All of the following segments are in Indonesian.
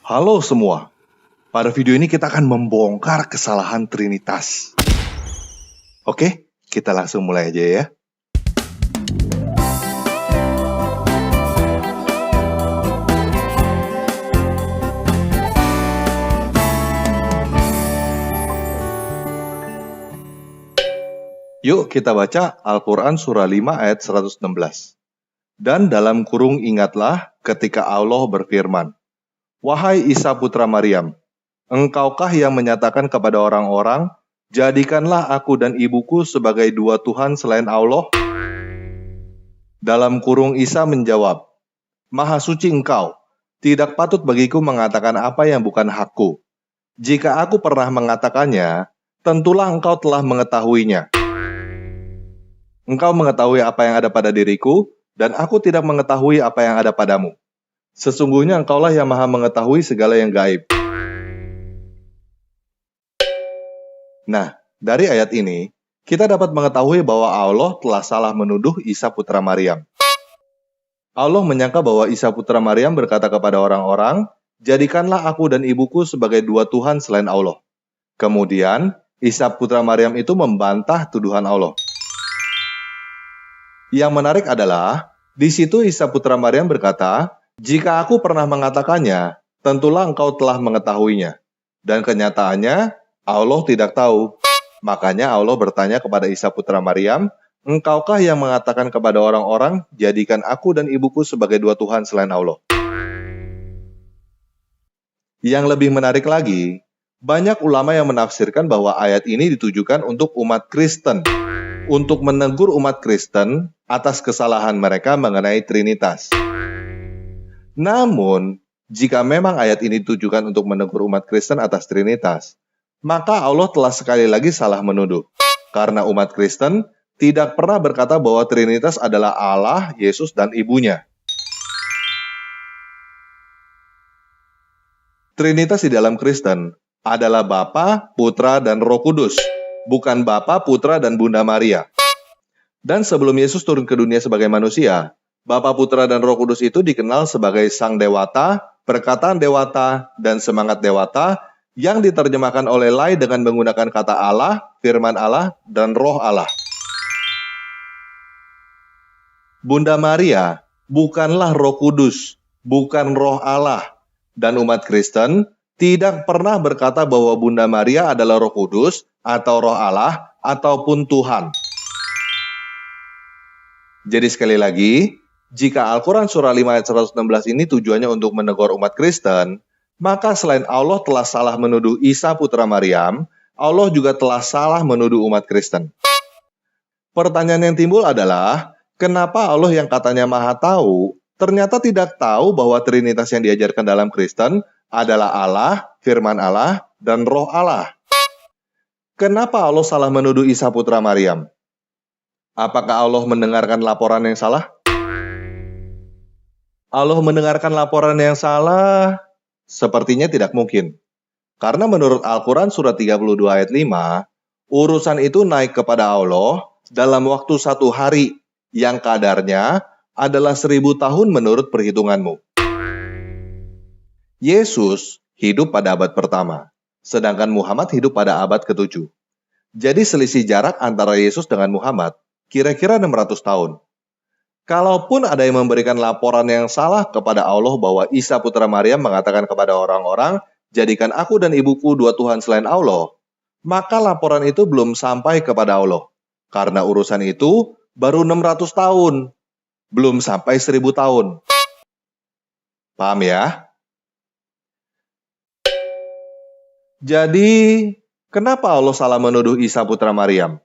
Halo semua, pada video ini kita akan membongkar kesalahan Trinitas. Oke, kita langsung mulai aja ya. Yuk kita baca Al-Quran surah 5 ayat 116. Dan dalam kurung ingatlah ketika Allah berfirman, "Wahai Isa putra Maryam, engkaukah yang menyatakan kepada orang-orang, jadikanlah aku dan ibuku sebagai dua Tuhan selain Allah?" Dalam kurung Isa menjawab, "Maha suci engkau, tidak patut bagiku mengatakan apa yang bukan hakku. Jika aku pernah mengatakannya, tentulah engkau telah mengetahuinya. Engkau mengetahui apa yang ada pada diriku, dan aku tidak mengetahui apa yang ada padamu. Sesungguhnya engkaulah yang maha mengetahui segala yang gaib." Nah, dari ayat ini, kita dapat mengetahui bahwa Allah telah salah menuduh Isa putra Maryam. Allah menyangka bahwa Isa putra Maryam berkata kepada orang-orang, "Jadikanlah aku dan ibuku sebagai dua Tuhan selain Allah." Kemudian, Isa putra Maryam itu membantah tuduhan Allah. Yang menarik adalah, di situ Isa putra Maryam berkata, "Jika aku pernah mengatakannya, tentulah engkau telah mengetahuinya." Dan kenyataannya, Allah tidak tahu. Makanya Allah bertanya kepada Isa putra Maryam, "Engkaukah yang mengatakan kepada orang-orang, jadikan aku dan ibuku sebagai dua Tuhan selain Allah?" Yang lebih menarik lagi, banyak ulama yang menafsirkan bahwa ayat ini ditujukan untuk umat Kristen, untuk menegur umat Kristen atas kesalahan mereka mengenai Trinitas. Namun, jika memang ayat ini ditujukan untuk menegur umat Kristen atas Trinitas, maka Allah telah sekali lagi salah menuduh. Karena umat Kristen tidak pernah berkata bahwa Trinitas adalah Allah, Yesus, dan ibunya. Trinitas di dalam Kristen adalah Bapa, Putra, dan Roh Kudus, bukan Bapa, Putra, dan Bunda Maria. Dan sebelum Yesus turun ke dunia sebagai manusia, Bapa, Putra, dan Roh Kudus itu dikenal sebagai Sang Dewata, Perkataan Dewata, dan Semangat Dewata, yang diterjemahkan oleh Lai dengan menggunakan kata Allah, Firman Allah, dan Roh Allah. Bunda Maria bukanlah Roh Kudus, bukan Roh Allah, dan umat Kristen tidak pernah berkata bahwa Bunda Maria adalah Roh Kudus, atau Roh Allah, ataupun Tuhan. Jadi sekali lagi, jika Al-Quran surah 5 ayat 116 ini tujuannya untuk menegur umat Kristen, maka selain Allah telah salah menuduh Isa putra Maryam, Allah juga telah salah menuduh umat Kristen. Pertanyaan yang timbul adalah, kenapa Allah yang katanya maha tahu, ternyata tidak tahu bahwa Trinitas yang diajarkan dalam Kristen adalah Allah, Firman Allah, dan Roh Allah? Kenapa Allah salah menuduh Isa putra Maryam? Apakah Allah mendengarkan laporan yang salah? Allah mendengarkan laporan yang salah? Sepertinya tidak mungkin. Karena menurut Al-Quran surah 32 ayat 5, urusan itu naik kepada Allah dalam waktu 1 hari, yang kadarnya adalah 1000 tahun menurut perhitunganmu. Yesus hidup pada abad pertama, sedangkan Muhammad hidup pada abad ke-7. Jadi selisih jarak antara Yesus dengan Muhammad kira-kira 600 tahun. Kalaupun ada yang memberikan laporan yang salah kepada Allah bahwa Isa putra Maryam mengatakan kepada orang-orang, "Jadikan aku dan ibuku dua Tuhan selain Allah," maka laporan itu belum sampai kepada Allah. Karena urusan itu baru 600 tahun, belum sampai 1000 tahun. Paham ya? Jadi, kenapa Allah salah menuduh Isa putra Maryam?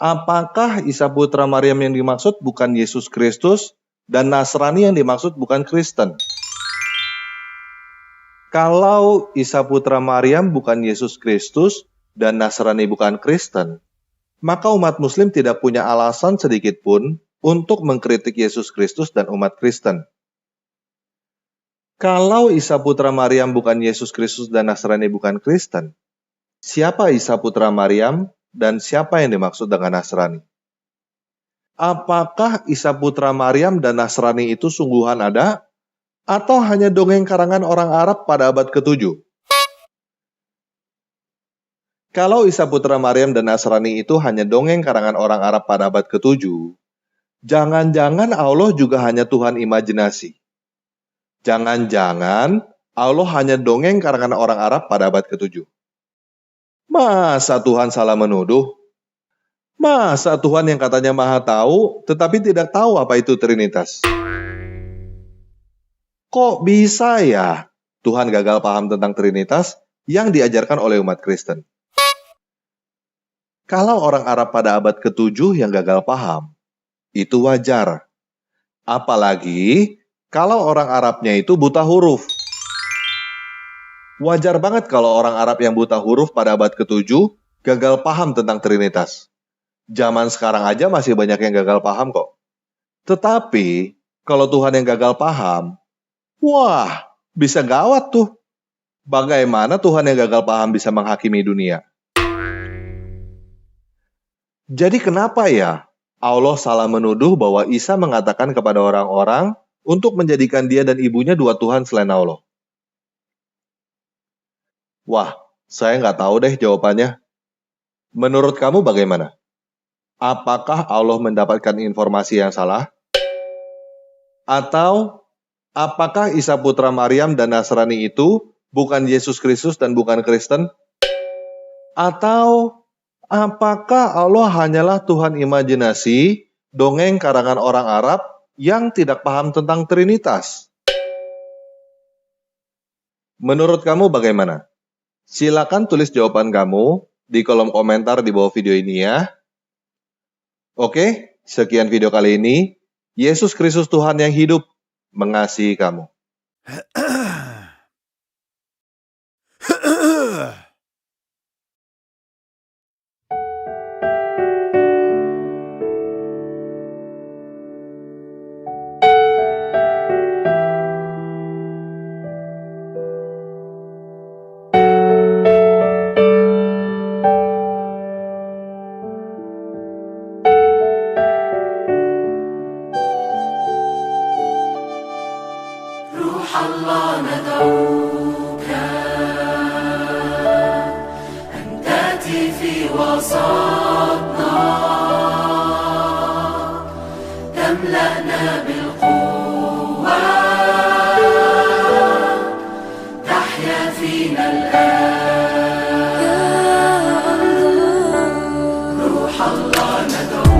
Apakah Isa putra Maryam yang dimaksud bukan Yesus Kristus dan Nasrani yang dimaksud bukan Kristen? Kalau Isa putra Maryam bukan Yesus Kristus dan Nasrani bukan Kristen, maka umat Muslim tidak punya alasan sedikit pun untuk mengkritik Yesus Kristus dan umat Kristen. Kalau Isa putra Maryam bukan Yesus Kristus dan Nasrani bukan Kristen, siapa Isa putra Maryam dan siapa yang dimaksud dengan Nasrani? Apakah Isa putra Maryam dan Nasrani itu sungguhan ada? Atau hanya dongeng karangan orang Arab pada abad ke-7? Kalau Isa putra Maryam dan Nasrani itu hanya dongeng karangan orang Arab pada abad ke-7, jangan-jangan Allah juga hanya Tuhan imajinasi. Jangan-jangan Allah hanya dongeng karangan orang Arab pada abad ke-7. Masa Tuhan salah menuduh? Masa Tuhan yang katanya maha tahu, tetapi tidak tahu apa itu Trinitas? Kok bisa ya Tuhan gagal paham tentang Trinitas yang diajarkan oleh umat Kristen? Kalau orang Arab pada abad ke-7 yang gagal paham, itu wajar. Apalagi kalau orang Arabnya itu buta huruf. Wajar banget kalau orang Arab yang buta huruf pada abad ke-7 gagal paham tentang Trinitas. Zaman sekarang aja masih banyak yang gagal paham kok. Tetapi, kalau Tuhan yang gagal paham, wah, bisa gawat tuh. Bagaimana Tuhan yang gagal paham bisa menghakimi dunia? Jadi kenapa ya Allah salah menuduh bahwa Isa mengatakan kepada orang-orang untuk menjadikan dia dan ibunya dua Tuhan selain Allah? Wah, saya nggak tahu deh jawabannya. Menurut kamu bagaimana? Apakah Allah mendapatkan informasi yang salah? Atau apakah Isa putra Maryam dan Nasrani itu bukan Yesus Kristus dan bukan Kristen? Atau apakah Allah hanyalah Tuhan imajinasi, dongeng karangan orang Arab yang tidak paham tentang Trinitas? Menurut kamu bagaimana? Silakan tulis jawaban kamu di kolom komentar di bawah video ini ya. Oke, sekian video kali ini. Yesus Kristus Tuhan yang hidup mengasihi kamu. الله ندعوك أن تأتي في وسطنا تملأنا بالقوة تحيا فينا الآن روح الله ندعوك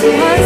المسيح